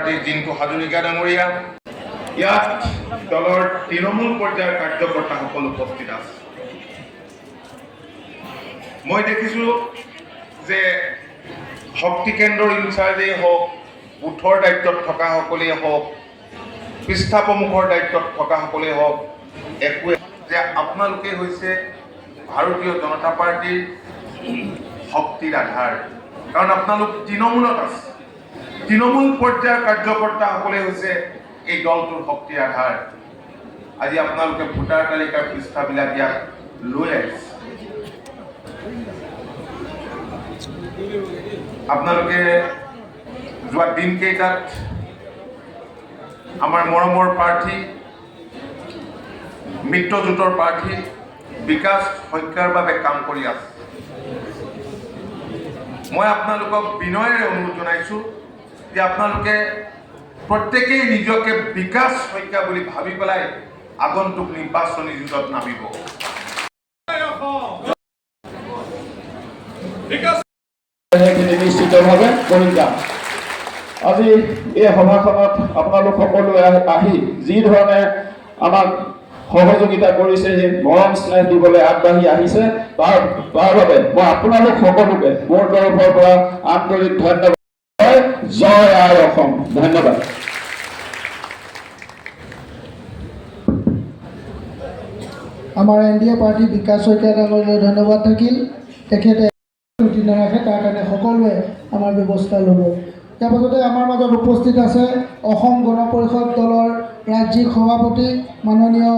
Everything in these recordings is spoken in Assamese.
পাৰ্টিৰ জিন্তু হাজৰিকা ডাঙৰীয়া, ইয়াত দলৰ তৃণমূল পৰ্যায়ৰ কাৰ্যকৰ্তাসকল উপস্থিত আছে। মই দেখিছোঁ যে শক্তি কেন্দ্ৰৰ ইনচাৰ্জেই হওক, বুথৰ দায়িত্বত থকাসকলেই হওক, পৃষ্ঠা প্ৰমুখৰ দায়িত্বত থকাসকলেই হওক, একোৱে যে আপোনালোকে হৈছে ভাৰতীয় জনতা পাৰ্টীৰ শক্তিৰ আধাৰ। কাৰণ আপোনালোক তৃণমূলত আছে। তৃণমূল পৰ্যায়ৰ কাৰ্যকৰ্তাসকলে হৈছে এই দলটোৰ শক্তিৰ আধাৰ। আজি আপোনালোকে ভোটাৰ তালিকাৰ পৃষ্ঠাবিলাক ইয়াত লৈ আহিছে। আপোনালোকে যোৱা দিনকেইটাত আমাৰ মৰমৰ প্ৰাৰ্থী, মিত্ৰজোঁটৰ প্ৰাৰ্থী বিকাশ শইকীয়াৰ বাবে কাম কৰি আছে। মই আপোনালোকক বিনয়েৰে অনুৰোধ জনাইছোঁ যে আপোনালোকে প্ৰত্যেকেই নিজকে বিকাশ শইকীয়া বুলি ভাবি পেলাই আগন্তুক নিৰ্বাচনী যুঁজত নামিব। নিশ্চিতভাৱে কৰি যাম। আজি এই সভাখনত আপোনালোক সকলোৱে আহি যি ধৰণে আমাক সহযোগিতা কৰিছে, মৰম স্নেহ দিবলৈ আগবাঢ়ি আহিছে, তাৰ বাবে মই আপোনালোক সকলোকে মোৰ তৰফৰ পৰা আন্তৰিক ধন্যবাদ। জয় আই অসম। ধন্যবাদ। আমাৰ NDA পাৰ্টি বিকাশ শইকীয়া ডাঙৰীয়ালৈ ধন্যবাদ থাকিল। তেখেতে ছুটি নাৰাখে, তাৰ কাৰণে সকলোৱে আমাৰ ব্যৱস্থা ল'ব। ইয়াৰ পাছতে আমাৰ মাজত উপস্থিত আছে অসম গণ পৰিষদ দলৰ ৰাজ্যিক সভাপতি মাননীয়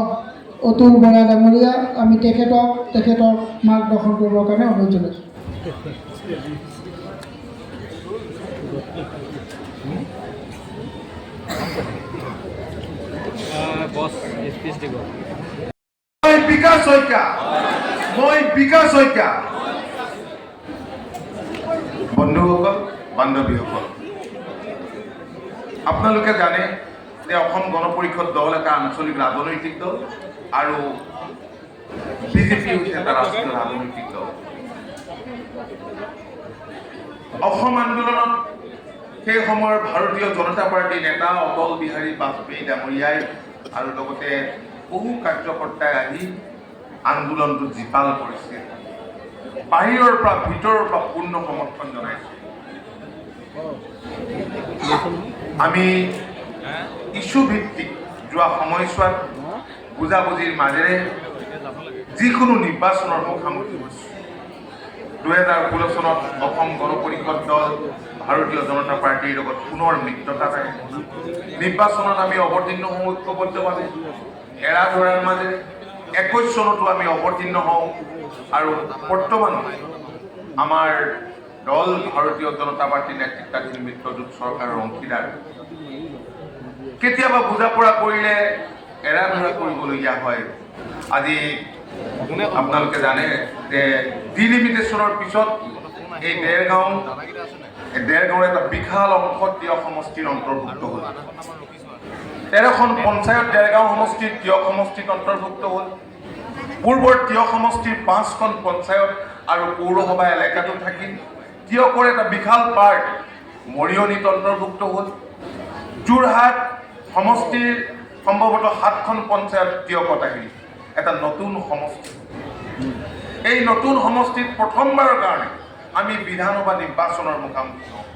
অতুল বৰা ডাঙৰীয়া। আমি তেখেতৰ মাৰ্গদৰ্শন কৰিবৰ কাৰণে অনুৰোধ জনাইছোঁ। বিকাশ শইকীয়া। বন্ধুসকল, বান্ধৱীসকল, আপোনালোকে জানে যে অসম গণ পৰিষদ দল এটা আঞ্চলিক ৰাজনৈতিক দল আৰু বিজেপি হৈছে এটা ৰাষ্ট্ৰীয় ৰাজনৈতিক দল। অসম আন্দোলনত সেই সময়ৰ ভাৰতীয় জনতা পাৰ্টীৰ নেতা অটল বিহাৰী বাজপেয়ী ডাঙৰীয়াই আৰু লগতে বহু কাৰ্যকৰ্তাই আহি আন্দোলনটো জীপাল কৰিছিল। বাহিৰৰ পৰা ভিতৰৰ পৰা পূৰ্ণ সমৰ্থন জনাইছিল। আমি ইছ্যু ভিত্তিক যোৱা সময়ছোৱাত বুজাবুজিৰ মাজেৰে যিকোনো নিৰ্বাচনৰ মুখামুখি হৈছোঁ। 2016 চনত অসম গণ পৰিষদ দল ভাৰতীয় জনতা পাৰ্টীৰ লগত পুনৰ মিত্ৰতা থাকে। নিৰ্বাচনত আমি অৱতীৰ্ণ হওঁ ঐক্যবদ্ধভাৱে, এৰা ধৰাৰ মাজেৰে। 21 চনতো আমি অৱতীৰ্ণ হওঁ আৰু বৰ্তমান আমাৰ দল ভাৰতীয় জনতা পাৰ্টীৰ নেতৃত্বাধীন মিত্ৰজোঁট চৰকাৰৰ অংশীদাৰ। কেতিয়াবা বুজা পৰা কৰিলে এৰা ধৰা কৰিবলগীয়া হয়। আজি আপোনালোকে জানে যে ডিলিমিটেশ্যনৰ পিছত এই দেৰগাঁও এটা বিশাল অংশ তিয়ক সমষ্টিৰ অন্তৰ্ভুক্ত হ'ল। 13খন পঞ্চায়ত দেৰগাঁও সমষ্টিৰ তিয়ক সমষ্টিত অন্তৰ্ভুক্ত হ'ল। পূৰ্বৰ তিয়ক সমষ্টিৰ 5খন পঞ্চায়ত আৰু পৌৰসভা এলেকাটো থাকিল। তিয়কৰ এটা বিশাল পাৰ্ট মৰিয়নিত অন্তৰ্ভুক্ত হ'ল। যোৰহাট সমষ্টিৰ সম্ভৱতঃ 7খন পঞ্চায়ত তিয়কত আহিল। এটা নতুন সমষ্টি। এই নতুন সমষ্টিত প্ৰথমবাৰৰ কাৰণে আমি বিধানসভা নিৰ্বাচনৰ মুখামুখি হওঁ।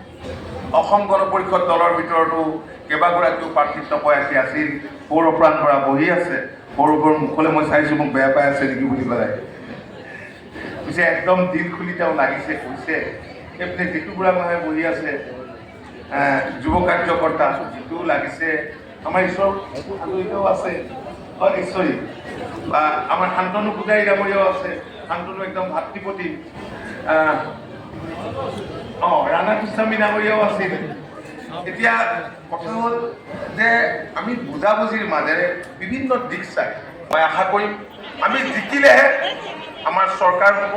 অসম গণ পৰিষদ দলৰ ভিতৰতো কেইবাগৰাকীও প্ৰাৰ্থিত্ব প্ৰয়াসী আছিল। পৌৰপ্ৰাণ ধৰা বহি আছে। পৌৰবোৰ মুখলৈ মই চাইছোঁ, মোক বেয়া পাই আছে নেকি বুলি পেলাই। পিছে একদম দিল খুলি তেওঁ লাগিছে, কৈছে সেইপিনে জিতু বুঢ়াগোহাঁই বহি আছে, যুৱ কাৰ্যকৰ্তা জিতু লাগিছে, আমাৰ ঈশ্বৰ আন্তৰিকাও আছে, নিশ্চয়, বা আমাৰ শান্তনু পূজাৰী ডাঙৰীয়াও আছে। শান্তনু একদম ভাতৃপতি। ৰাণা গোস্বামী ডাঙৰীয়াও আছিল। এতিয়া কথা হ'ল যে আমি বুজাবুজিৰ মাজেৰে বিভিন্ন দিশ চাই মই আশা কৰিম আমি জিকিলেহে আমাৰ চৰকাৰ হ'ব।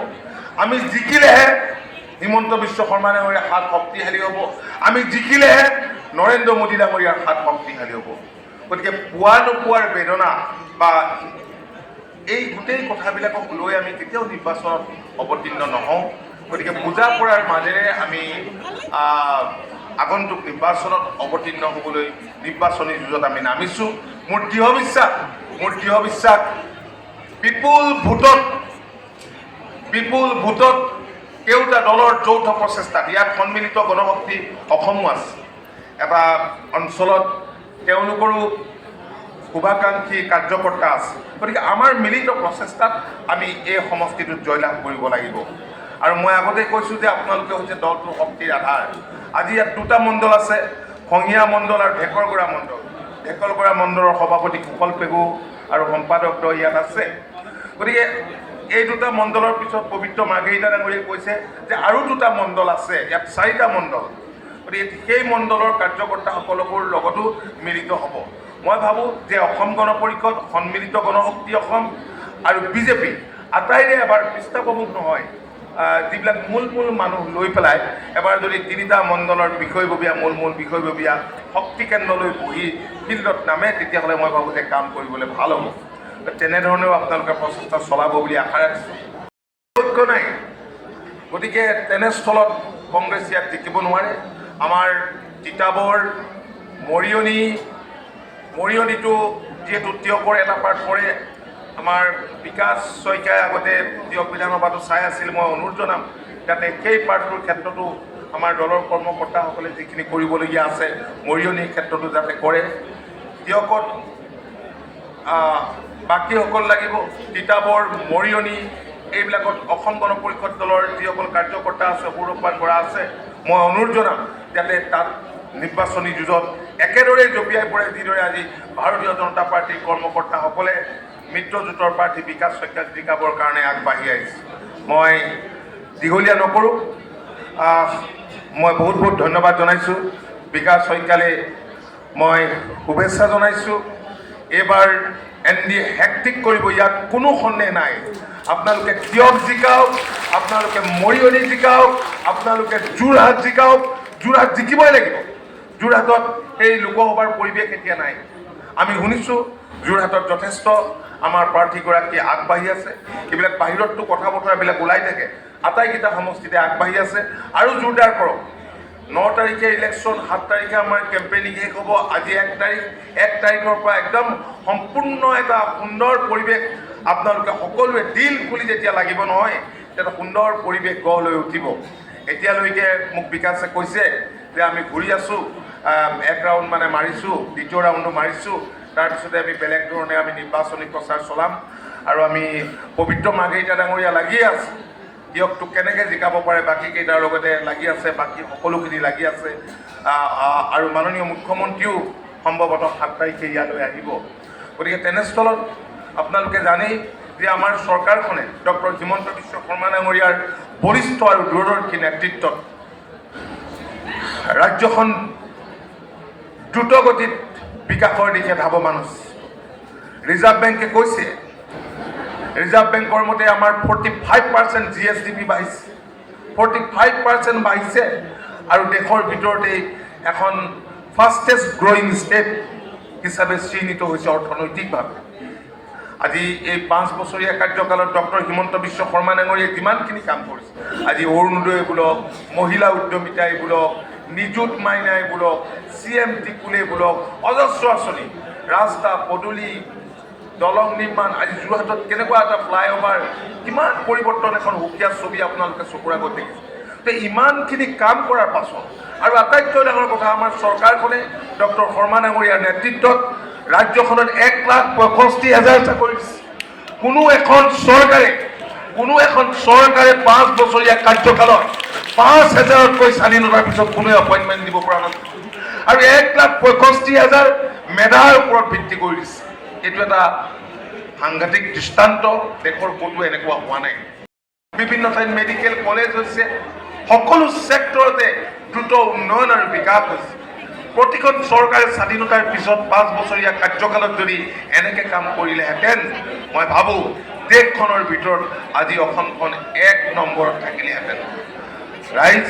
আমি জিকিলেহে হিমন্ত বিশ্ব শৰ্মা ডাঙৰীয়াৰ হাত শক্তিশালী হ'ব। আমি জিকিলেহে নৰেন্দ্ৰ মোদী ডাঙৰীয়াৰ হাত শক্তিশালী হ'ব। গতিকে পোৱা নোপোৱাৰ বেদনা বা এই গোটেই কথাবিলাকক লৈ আমি কেতিয়াও নিৰ্বাচনত অৱতীৰ্ণ নহওঁ। গতিকে বুজা পৰাৰ মাজেৰে আমি আগন্তুক নিৰ্বাচনত অৱতীৰ্ণ হ'বলৈ নিৰ্বাচনী যুঁজত আমি নামিছোঁ। মোৰ দৃঢ় বিশ্বাস বিপুল ভোটত কেওটা দলৰ যৌথ প্ৰচেষ্টাত ইয়াত সন্মিলিত গণশক্তি অসমো আছে। এটা অঞ্চলত তেওঁলোকৰো শুভাকাংক্ষী কাৰ্যকৰ্তা আছে। গতিকে আমাৰ মিলিত প্ৰচেষ্টাত আমি এই সমষ্টিটোত জয়লাভ কৰিব লাগিব। আৰু মই আগতে কৈছোঁ যে আপোনালোকে হৈছে দলটোৰ শক্তিৰ আধাৰ। আজি ইয়াত দুটা মণ্ডল আছে, খঙিয়া মণ্ডল আৰু ঢেকৰগড়া মণ্ডল। ঢেকৰগড়া মণ্ডলৰ সভাপতি কুশল পেগু আৰু সম্পাদকদ্বয় ইয়াত আছে। গতিকে এই দুটা মণ্ডলৰ পিছত পবিত্ৰ মাৰ্ঘেৰিটা ডাঙৰীয়াই কৈছে যে আৰু দুটা মণ্ডল আছে, ইয়াত 4টা মণ্ডল। গতিকে সেই মণ্ডলৰ কাৰ্যকৰ্তাসকলৰ লগতো মিলিত হ'ব। মই ভাবোঁ যে অসম গণ পৰিষদ, সন্মিলিত গণশক্তি অসম আৰু বিজেপি আটাইৰে এবাৰ পৃষ্ঠাপ্ৰমুখ নহয়, যিবিলাক মূল মানুহ লৈ পেলাই এবাৰ যদি 3টা মণ্ডলৰ বিষয়ববীয়া মূল বিষয়ববীয়া শক্তি কেন্দ্ৰলৈ বহি ফিল্ডত নামে, তেতিয়াহ'লে মই ভাবোঁ যে কাম কৰিবলৈ ভাল হ'ব। তেনেধৰণেও আপোনালোকে প্ৰচেষ্টা চলাব বুলি আশা ৰাখিছোঁ। ঐক্য নাই, গতিকে তেনেস্থলত কংগ্ৰেছ ইয়াত জিকিব নোৱাৰে। আমাৰ তিতাবৰ মৰিয়নিটো যিহেতু তিয়কৰ এটা পাৰ্ট পৰে, আমাৰ বিকাশ শইকীয়াই আগতে তিয়ক বিধানসভাটো চাই আছিল। মই অনুৰোধ জনাম যাতে সেই পাৰ্টটোৰ ক্ষেত্ৰতো আমাৰ দলৰ কৰ্মকৰ্তাসকলে যিখিনি কৰিবলগীয়া আছে মৰিয়নিৰ ক্ষেত্ৰতো যাতে কৰে। তিয়কত বাকীসকল লাগিব, তিতাবৰ মৰিয়নি এইবিলাকত অসম গণ পৰিষদ দলৰ যিসকল কাৰ্যকৰ্তা আছে, সৌৰভবান বৰা আছে, মই অনুৰোধ জনাম যাতে তাত নিৰ্বাচনী যুঁজত একেদৰে জঁপিয়াই পৰে যিদৰে আজি ভাৰতীয় জনতা পাৰ্টীৰ কৰ্মকৰ্তাসকলে মিত্ৰজোঁটৰ প্ৰাৰ্থী বিকাশ শইকীয়াক জিকাবৰ কাৰণে আগবাঢ়ি আহিছে। মই দীঘলীয়া নকৰোঁ, মই বহুত ধন্যবাদ জনাইছোঁ বিকাশ শইকীয়ালৈ। মই শুভেচ্ছা জনাইছোঁ। এইবাৰ NDA হেক্টিক কৰিব, ইয়াত কোনো সন্দেহ নাই। আপোনালোকে তিয়ক জিকাওক, আপোনালোকে মৰিয়নি জিকাওক, আপোনালোকে যোৰহাট জিকাওক। যোৰহাট জিকিবই লাগিব। যোৰহাটত সেই লোকসভাৰ পৰিৱেশ এতিয়া নাই। আমি শুনিছোঁ যোৰহাটত যথেষ্ট আমাৰ প্ৰাৰ্থীগৰাকী আগবাঢ়ি আছে। এইবিলাক বাহিৰততো কথা বতৰাবিলাক ওলাই থাকে, আটাইকেইটা সমষ্টিতে আগবাঢ়ি আছে। আৰু জোৰদাৰ কৰক। 9 তাৰিখে ইলেকশ্যন, 7 তাৰিখে আমাৰ কেম্পেইনিং শেষ হ'ব। আজি 1 তাৰিখৰ পৰা একদম সম্পূৰ্ণ এটা সুন্দৰ পৰিৱেশ আপোনালোকে সকলোৱে দিল খুলি যেতিয়া লাগিব নহয়, এটা সুন্দৰ পৰিৱেশ গঢ় লৈ উঠিব। এতিয়ালৈকে মোক বিকাশে কৈছে যে আমি ঘূৰি আছোঁ, 1 ৰাউণ্ড মানে মাৰিছোঁ, 2য় ৰাউণ্ডো মাৰিছোঁ, তাৰপিছতে আমি বেলেগ ধৰণে আমি নিৰ্বাচনী প্ৰচাৰ চলাম। আৰু আমি পবিত্ৰ মাৰ্ঘেৰিটা ডাঙৰীয়া লাগিয়ে আছে, তিয়কটোক কেনেকৈ জিকাব পাৰে বাকীকেইটাৰ লগতে লাগি আছে, বাকী সকলোখিনি লাগি আছে। আৰু মাননীয় মুখ্যমন্ত্ৰীও সম্ভৱতঃ 7 তাৰিখে ইয়ালৈ আহিব। গতিকে তেনেস্থলত আপোনালোকে জানেই যে আমাৰ চৰকাৰখনে ডক্টৰ হিমন্ত বিশ্ব শৰ্মা ডাঙৰীয়াৰ বৰিষ্ঠ আৰু দূৰদৰ্শী নেতৃত্বত ৰাজ্যখন দ্ৰুতগতিত বিকাশৰ দিশে ধাৱমান হৈছে। ৰিজাৰ্ভ বেংকে কৈছে, ৰিজাৰ্ভ বেংকৰ মতে আমাৰ 45% GSDP বাঢ়িছে, 45% বাঢ়িছে। আৰু দেশৰ ভিতৰতেই এখন ফাষ্টেষ্ট গ্ৰয়িং ষ্টেট হিচাপে চিহ্নিত হৈছে অৰ্থনৈতিকভাৱে। আজি এই 5 বছৰীয়া কাৰ্যকালত ডক্টৰ হিমন্ত বিশ্ব শৰ্মা ডাঙৰীয়াই যিমানখিনি কাম কৰিছে, আজি অৰুণোদয় বোলক, মহিলা উদ্যমিতাই বোলক, নিযুত মাইনাই বোলক, CM টিকুলে বোলক, অজস্ৰ আঁচনি, ৰাস্তা পদূলি, দলং নিৰ্মাণ, আজি যোৰহাটত কেনেকুৱা এটা ফ্লাইঅভাৰ, কিমান পৰিৱৰ্তন, এখন সুকীয়া ছবি আপোনালোকে চকুৰ আগত দেখিছে। তো ইমানখিনি কাম কৰাৰ পাছত আৰু আটাইতকৈ ডাঙৰ কথা, আমাৰ চৰকাৰখনে ডক্টৰ শৰ্মা ডাঙৰীয়াৰ নেতৃত্বত ৰাজ্যখনত 1,65,000 চাকৰি দিছে। কোনো এখন চৰকাৰে 5 বছৰীয়া কাৰ্যকালত 5,000তকৈ স্বাধীনতাৰ পিছত কোনোৱে এপইণ্টমেণ্ট দিব পৰা নাছিল। আৰু 1,65,000 মেধাৰ ওপৰত ভিত্তি কৰি দিছে। এইটো এটা সাংঘাতিক দৃষ্টান্ত, দেশৰ ক'তো এনেকুৱা হোৱা নাই। বিভিন্ন ঠাইত মেডিকেল কলেজ হৈছে, সকলো ছেক্টৰতে দ্ৰুত উন্নয়ন আৰু বিকাশ হৈছে। প্ৰতিখন চৰকাৰে স্বাধীনতাৰ পিছত 5 বছৰীয়া কাৰ্যকালত যদি এনেকৈ কাম কৰিলেহেঁতেন, মই ভাবোঁ দেশখনৰ ভিতৰত আজি অসমখন 1 নম্বৰত থাকিলেহেঁতেন। ৰাইজ,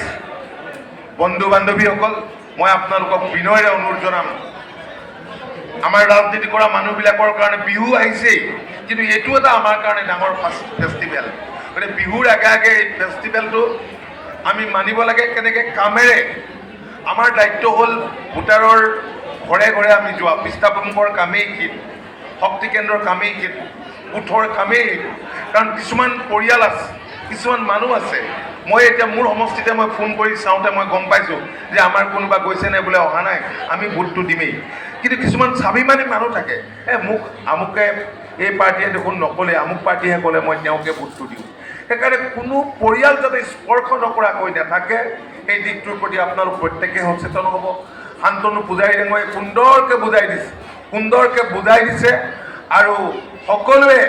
বন্ধু বান্ধৱীসকল, মই আপোনালোকক বিনয়েৰে অনুৰোধ জনাম, আমাৰ ৰাজনীতি কৰা মানুহবিলাকৰ কাৰণে বিহু আহিছেই, কিন্তু এইটো এটা আমাৰ কাৰণে ডাঙৰ ফেষ্টিভেল। গতিকে বিহুৰ আগে আগে এই ফেষ্টিভেলটো আমি মানিব লাগে, কেনেকৈ কামেৰে আমাৰ দায়িত্ব হ'ল ভোটাৰৰ ঘৰে ঘৰে আমি যোৱা, পৃষ্ঠা প্ৰমুখৰ কামেই সেইটো, শক্তি কেন্দ্ৰৰ কামেই সেইটো, বুথৰ কামেই সেইটো। কাৰণ কিছুমান পৰিয়াল আছে, কিছুমান মানুহ আছে, মই এতিয়া মোৰ সমষ্টিতে মই ফোন কৰি চাওঁতে মই গম পাইছোঁ যে আমাৰ কোনোবা গৈছে নে বোলে অহা নাই, আমি ভোটটো দিমেই। কিন্তু কিছুমান স্বাভিমানী মানুহ থাকে, মোক আমুকে এই পাৰ্টীয়ে দেখোন নক'লে, আমুক পাৰ্টীহে ক'লে মই তেওঁকে ভোটটো দিওঁ। সেইকাৰণে কোনো পৰিয়াল যাতে স্পৰ্শ নকৰাকৈ নাথাকে, সেই দিশটোৰ প্ৰতি আপোনালোক প্ৰত্যেকে সচেতন হ'ব। শান্তনু পূজাৰী ডাঙৰীয়াই সুন্দৰকৈ বুজাই দিছে আৰু সকলোৱে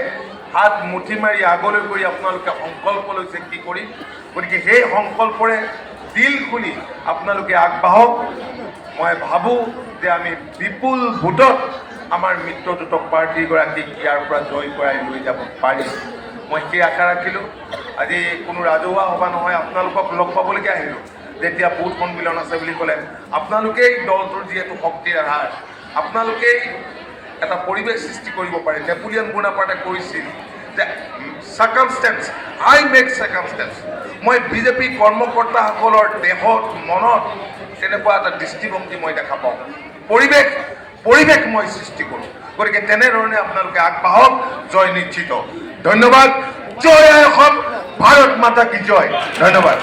হাত মুঠি মাৰি আগলৈ কৰি আপোনালোকে সংকল্প লৈছে কি কৰিম। গতিকে সেই সংকল্পৰে দিল খুলি আপোনালোকে আগবাঢ়ক। মই ভাবোঁ যে আমি বিপুল ভোটত আমাৰ মিত্ৰজোঁটক পাৰ্টীগৰাকীক ইয়াৰ পৰা জয় কৰাই লৈ যাব পাৰিম। মই সেই আশা ৰাখিলোঁ। আজি কোনো ৰাজহুৱা সভা নহয়, আপোনালোকক লগ পাবলৈকে আহিলোঁ। যেতিয়া বুথ সন্মিলন আছে বুলি ক'লে আপোনালোকেই দলটোৰ যিহেতু শক্তিৰ আধাৰ, আপোনালোকেই এটা পৰিৱেশ সৃষ্টি কৰিব পাৰে। নেপোলিয়ন বোনাপাৰ্টে কৈছিল যে চাৰ্কামষ্টেঞ্চ, আই মেক চাৰ্কামষ্টেঞ্চ। মই বিজেপি কৰ্মকৰ্তাসকলৰ দেহত মনত তেনেকুৱা এটা দৃষ্টিভংগী মই দেখা পাওঁ। পৰিৱেশ মই সৃষ্টি কৰোঁ। গতিকে তেনেধৰণে আপোনালোকে আগবাঢ়ক, জয় নিশ্চিত। ধন্যবাদ। জয় আই অসম, ভাৰত মাতা কি জয়। ধন্যবাদ।